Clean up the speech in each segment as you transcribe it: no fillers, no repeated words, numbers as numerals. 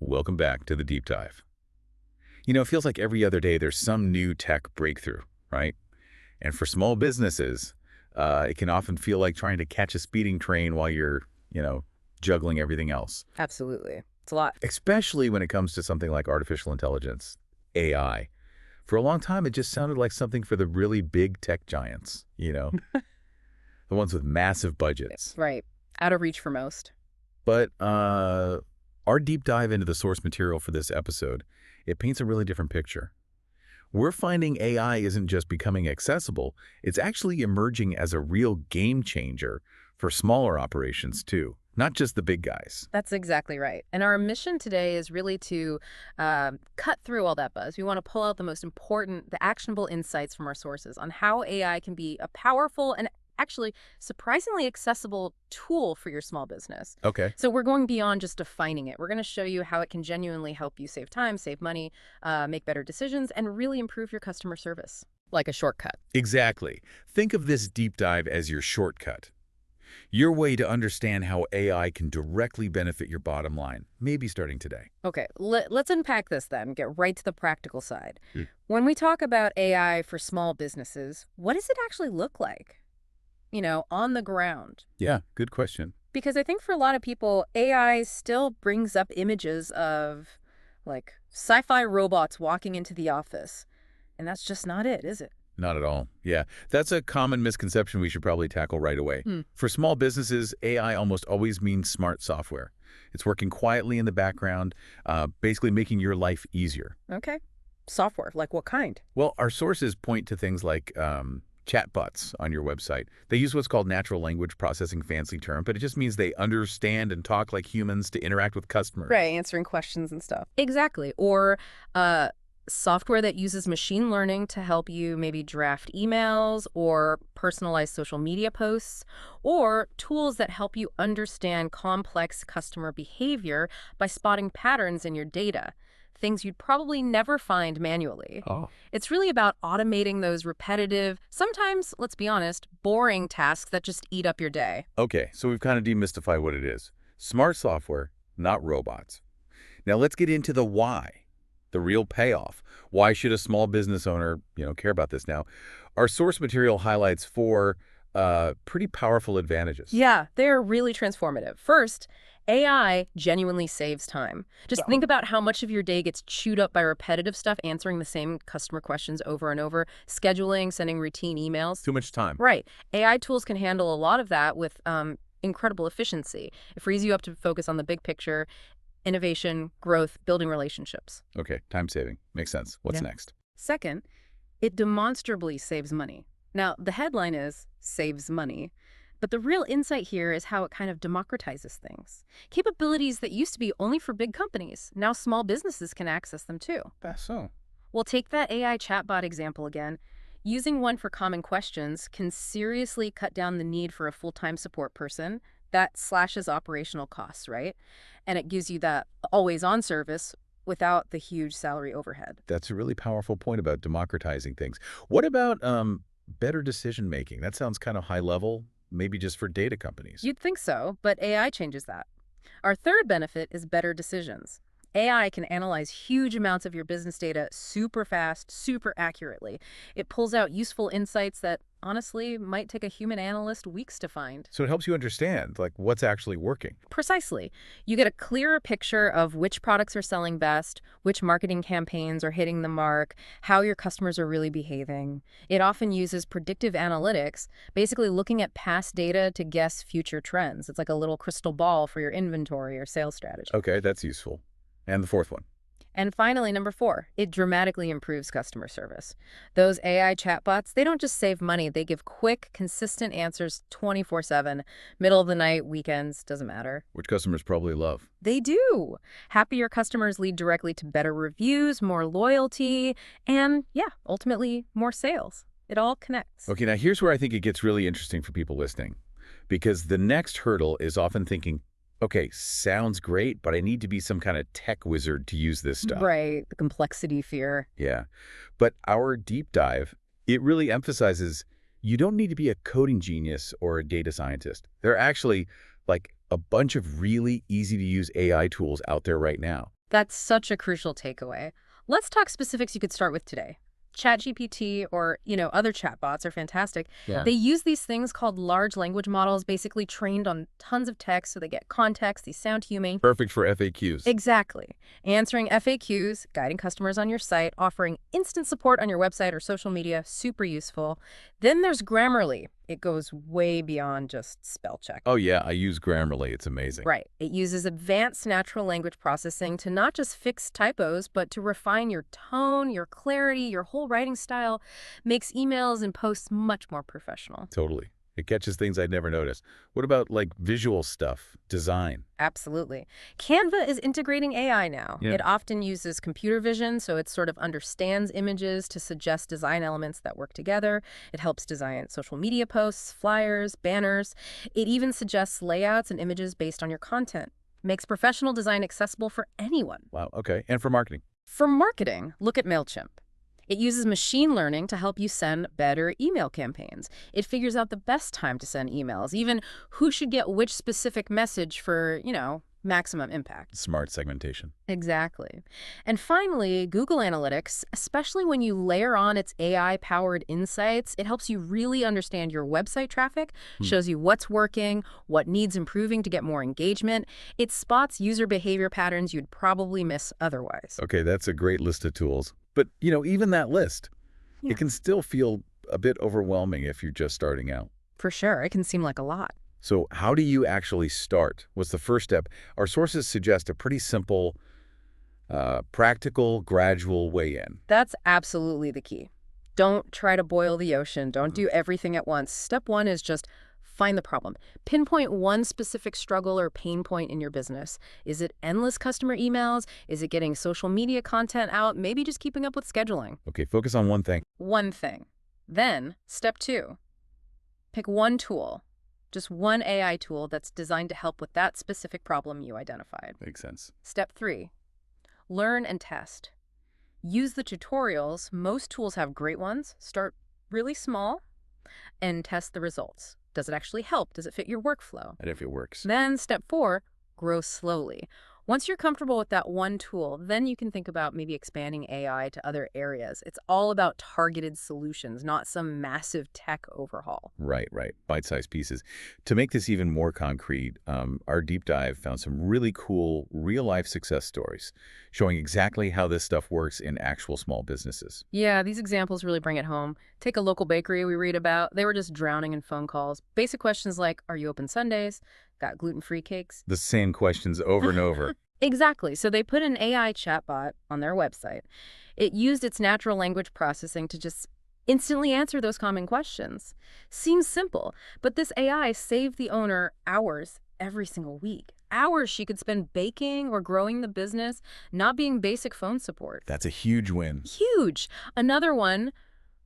Welcome back to the deep dive. It feels like every other day there's some new tech breakthrough, right? And for small businesses, it can often feel like trying to catch a speeding train while you're, juggling everything else, Absolutely. It's a lot. especially when it comes to something like artificial intelligence, AI. For a long time, it just sounded like something for the really big tech giants, the ones with massive budgets. Right. Out of reach for most. But our deep dive into the source material for this episode, it paints a really different picture. We're finding AI isn't just becoming accessible, it's actually emerging as a real game changer for smaller operations too, not just the big guys. That's exactly right. And our mission today is really to cut through all that buzz. We want to pull out the most important, the actionable insights from our sources on how AI can be a powerful and actually surprisingly accessible tool for your small business. Okay. So we're going beyond just defining it. We're going to show you how it can genuinely help you save time, save money, make better decisions, and really improve your customer service, like a shortcut. Exactly. Think of this deep dive as your shortcut. Your way to understand how AI can directly benefit your bottom line, maybe starting today. Okay, let's unpack this then, get right to the practical side. Hmm. When we talk about AI for small businesses, what does it actually look like? On the ground. Yeah, good question. Because I think for a lot of people, AI still brings up images of like sci-fi robots walking into the office. And that's just not it, is it? Not at all. Yeah, that's a common misconception we should probably tackle right away. Hmm. For small businesses, AI almost always means smart software. It's working quietly in the background, basically making your life easier. Okay. Software, like what kind? Well, our sources point to things like chatbots on your website. They use what's called natural language processing, fancy term, but it just means they understand and talk like humans to interact with customers. Right, answering questions and stuff. Exactly. Or software that uses machine learning to help you maybe draft emails or personalize social media posts, or tools that help you understand complex customer behavior by spotting patterns in your data, things you'd probably never find manually. Oh. It's really about automating those repetitive, sometimes, let's be honest, boring tasks that just eat up your day. Okay, so we've kind of demystified what it is. Smart software, not robots. Now let's get into the why. The real payoff. Why should a small business owner, care about this now? Our source material highlights four pretty powerful advantages. Yeah, they're really transformative. First, AI genuinely saves time. Just think about how much of your day gets chewed up by repetitive stuff, answering the same customer questions over and over, scheduling, sending routine emails. Too much time. Right. AI tools can handle a lot of that with incredible efficiency. It frees you up to focus on the big picture, innovation, growth, building relationships. Okay, time saving. Makes sense. What's Yeah. next? Second, it demonstrably saves money. Now, the headline is saves money, but the real insight here is how it kind of democratizes things. Capabilities that used to be only for big companies, now small businesses can access them too. That's so. Well, take that AI chatbot example again. Using one for common questions can seriously cut down the need for a full-time support person. That slashes operational costs, right? And it gives you that always-on service without the huge salary overhead. That's a really powerful point about democratizing things. What about better decision making? That sounds kind of high level, maybe just for data companies. You'd think so, but AI changes that. Our third benefit is better decisions. AI can analyze huge amounts of your business data super fast, super accurately. It pulls out useful insights that, honestly, might take a human analyst weeks to find. So it helps you understand, like, what's actually working. Precisely. You get a clearer picture of which products are selling best, which marketing campaigns are hitting the mark, how your customers are really behaving. It often uses predictive analytics, basically looking at past data to guess future trends. It's like a little crystal ball for your inventory or sales strategy. Okay, that's useful. And the fourth one. And finally, number 4, it dramatically improves customer service. Those AI chatbots, they don't just save money, they give quick, consistent answers 24/7, middle of the night, weekends, doesn't matter. Which customers probably love. They do. Happier customers lead directly to better reviews, more loyalty, and yeah, ultimately more sales. It all connects. Okay, now here's where I think it gets really interesting for people listening. Because the next hurdle is often thinking, okay, sounds great, but I need to be some kind of tech wizard to use this stuff. Right, the complexity fear. Yeah. But our deep dive, it really emphasizes you don't need to be a coding genius or a data scientist. There are actually like a bunch of really easy to use AI tools out there right now. That's such a crucial takeaway. Let's talk specifics you could start with today. ChatGPT or, other chatbots are fantastic. Yeah. They use these things called large language models, basically trained on tons of text so they get context, they sound human. Perfect for FAQs. Exactly. Answering FAQs, guiding customers on your site, offering instant support on your website or social media, super useful. Then there's Grammarly. It goes way beyond just spell check. Oh, yeah, I use Grammarly. It's amazing. Right. It uses advanced natural language processing to not just fix typos, but to refine your tone, your clarity, your whole writing style, makes emails and posts much more professional. Totally. It catches things I'd never noticed. What about, like, visual stuff, design? Absolutely. Canva is integrating AI now. Yeah. It often uses computer vision, so it sort of understands images to suggest design elements that work together. It helps design social media posts, flyers, banners. It even suggests layouts and images based on your content. Makes professional design accessible for anyone. Wow, okay. And for marketing? For marketing, look at MailChimp. It uses machine learning to help you send better email campaigns. It figures out the best time to send emails, even who should get which specific message for, maximum impact. Smart segmentation. Exactly. And finally, Google Analytics, especially when you layer on its AI-powered insights, it helps you really understand your website traffic, shows you what's working, what needs improving to get more engagement. It spots user behavior patterns you'd probably miss otherwise. Okay, that's a great list of tools. But, even that list, Yeah. it can still feel a bit overwhelming if you're just starting out. For sure, it can seem like a lot. So how do you actually start? What's the first step? Our sources suggest a pretty simple, practical, gradual way in. That's absolutely the key. Don't try to boil the ocean. Don't do everything at once. Step one is just find the problem. Pinpoint one specific struggle or pain point in your business. Is it endless customer emails? Is it getting social media content out? Maybe just keeping up with scheduling. Okay, focus on one thing. One thing. Then, step two, pick one tool, just one AI tool that's designed to help with that specific problem you identified. Makes sense. Step three, learn and test. Use the tutorials. Most tools have great ones. Start really small and test the results. Does it actually help? Does it fit your workflow? And if it works. Then step four, grow slowly. Once you're comfortable with that one tool, then you can think about maybe expanding AI to other areas. It's all about targeted solutions, not some massive tech overhaul. Right. Bite-sized pieces. To make this even more concrete, our deep dive found some really cool real-life success stories showing exactly how this stuff works in actual small businesses. Yeah, these examples really bring it home. Take a local bakery we read about. They were just drowning in phone calls. Basic questions like, are you open Sundays? Got gluten-free cakes? The same questions over and over. Exactly. So they put an AI chatbot on their website. It used its natural language processing to just instantly answer those common questions. Seems simple, but this AI saved the owner hours every single week. Hours she could spend baking or growing the business, not being basic phone support. That's a huge win. Huge. Another one,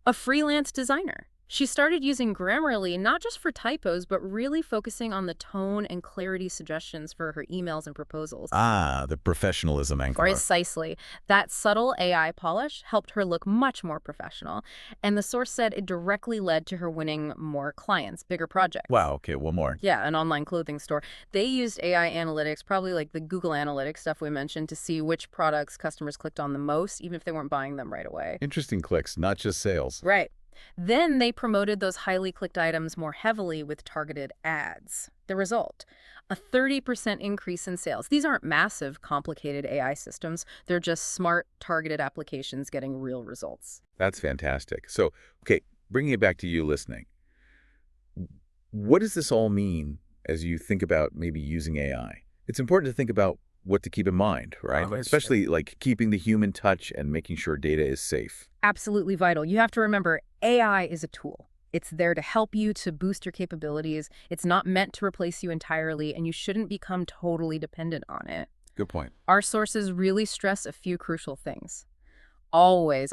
a freelance designer. She started using Grammarly not just for typos, but really focusing on the tone and clarity suggestions for her emails and proposals. Ah, the professionalism angle. Precisely. That subtle AI polish helped her look much more professional. And the source said it directly led to her winning more clients, bigger projects. Wow, okay, one more. Yeah, an online clothing store. They used AI analytics, probably like the Google Analytics stuff we mentioned, to see which products customers clicked on the most, even if they weren't buying them right away. Interesting clicks, not just sales. Right. Then they promoted those highly clicked items more heavily with targeted ads. The result, a 30% increase in sales. These aren't massive, complicated AI systems. They're just smart, targeted applications getting real results. That's fantastic. So, okay, bringing it back to you listening. What does this all mean as you think about maybe using AI? It's important to think about what to keep in mind, right? Oh, Especially like keeping the human touch and making sure data is safe. Absolutely vital. You have to remember, AI is a tool. It's there to help you, to boost your capabilities. It's not meant to replace you entirely, and you shouldn't become totally dependent on it. Good point. Our sources really stress a few crucial things. Always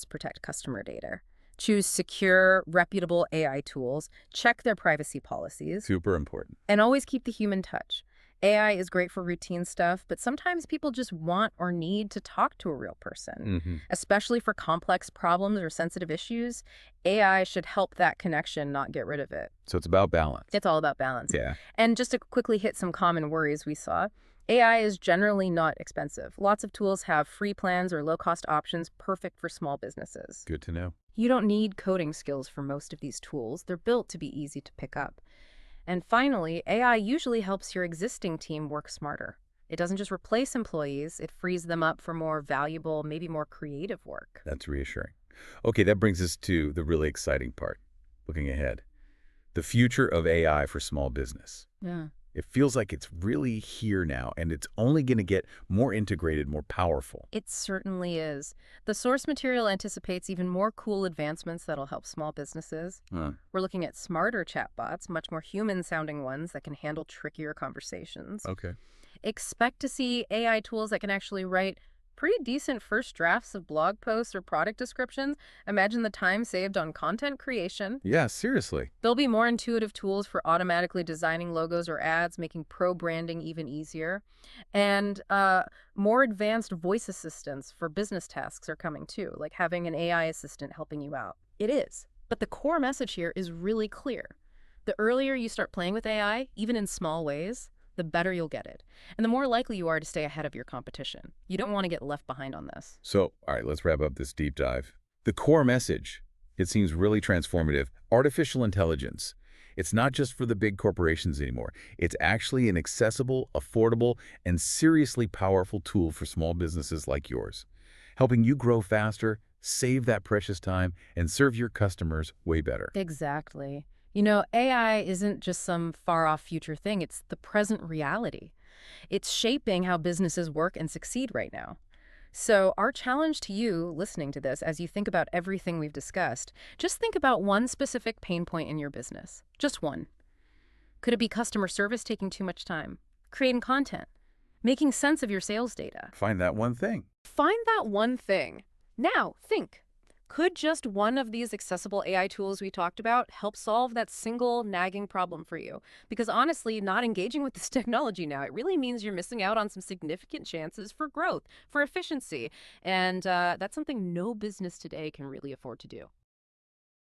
protect customer data. Choose secure, reputable AI tools. Check their privacy policies. Super important. And always keep the human touch. AI is great for routine stuff, but sometimes people just want or need to talk to a real person. Hmm. Especially for complex problems or sensitive issues, AI should help that connection, not get rid of it. So it's about balance. It's all about balance. Yeah, And just to quickly hit some common worries we saw, AI is generally not expensive. Lots of tools have free plans or low-cost options perfect for small businesses. good to know. You don't need coding skills for most of these tools. They're built to be easy to pick up. And finally, AI usually helps your existing team work smarter. It doesn't just replace employees, it frees them up for more valuable, maybe more creative work. That's reassuring. Okay, that brings us to the really exciting part, looking ahead. The future of AI for small business. Yeah. It feels like it's really here now, and it's only going to get more integrated, more powerful. It certainly is. The source material anticipates even more cool advancements that'll help small businesses. Huh. We're looking at smarter chatbots, much more human-sounding ones that can handle trickier conversations. Okay. Expect to see AI tools that can actually write pretty decent first drafts of blog posts or product descriptions. Imagine the time saved on content creation. Yeah, seriously. There'll be more intuitive tools for automatically designing logos or ads, making pro branding even easier. And more advanced voice assistants for business tasks are coming too, like having an AI assistant helping you out. It is. But the core message here is really clear. The earlier you start playing with AI, even in small ways, the better you'll get it. And the more likely you are to stay ahead of your competition. You don't want to get left behind on this. So, all right, let's wrap up this deep dive. The core message, it seems really transformative. Artificial intelligence. It's not just for the big corporations anymore. It's actually an accessible, affordable, and seriously powerful tool for small businesses like yours, helping you grow faster, save that precious time, and serve your customers way better. Exactly. You know, AI isn't just some far-off future thing. It's the present reality. It's shaping how businesses work and succeed right now. So our challenge to you listening to this, as you think about everything we've discussed, just think about one specific pain point in your business. Just one. Could it be customer service taking too much time? Creating content? Making sense of your sales data? Find that one thing. Find that one thing. Now, think. Could just one of these accessible AI tools we talked about help solve that single nagging problem for you? Because honestly, not engaging with this technology now, it really means you're missing out on some significant chances for growth, for efficiency. And that's something no business today can really afford to do.